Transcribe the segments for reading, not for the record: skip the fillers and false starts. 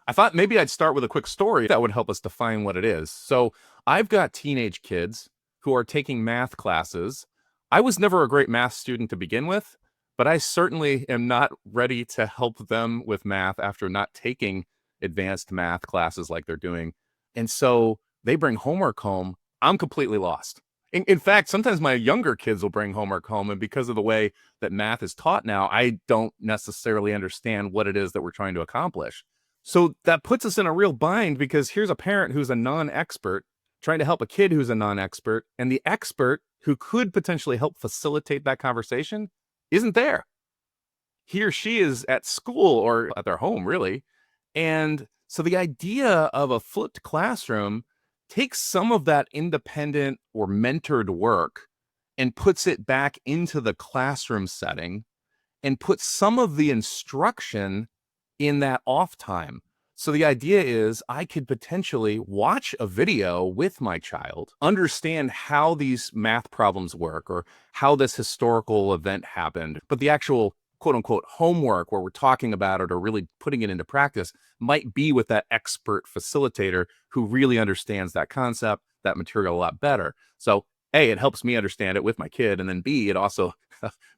I thought maybe I'd start with a quick story that would help us define what it is. So I've got teenage kids who are taking math classes. I was never a great math student to begin with, but I certainly am not ready to help them with math after not taking advanced math classes like they're doing. And so they bring homework home. I'm completely lost. In fact, sometimes my younger kids will bring homework home, and because of the way that math is taught now, I don't necessarily understand what it is that we're trying to accomplish. So that puts us in a real bind because here's a parent who's a non expert trying to help a kid who's a non expert, and the expert who could potentially help facilitate that conversation isn't there. He or she is at school or at their home, really. And so the idea of a flipped classroom takes some of that independent or mentored work and puts it back into the classroom setting and puts some of the instruction in that off time. So the idea is I could potentially watch a video with my child, understand how these math problems work or how this historical event happened, but the actual quote unquote homework where we're talking about it or really putting it into practice might be with that expert facilitator who really understands that concept, that material a lot better. So A, it helps me understand it with my kid. And then B, it also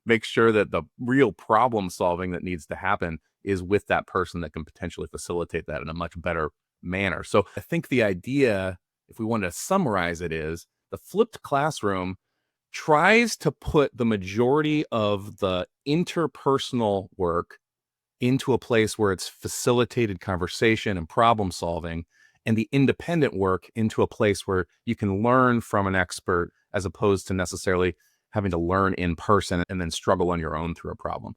makes sure that the real problem solving that needs to happen is with that person that can potentially facilitate that in a much better manner. So I think the idea, if we want to summarize it, is the flipped classroom tries to put the majority of the interpersonal work into a place where it's facilitated conversation and problem solving, and the independent work into a place where you can learn from an expert as opposed to necessarily having to learn in person and then struggle on your own through a problem.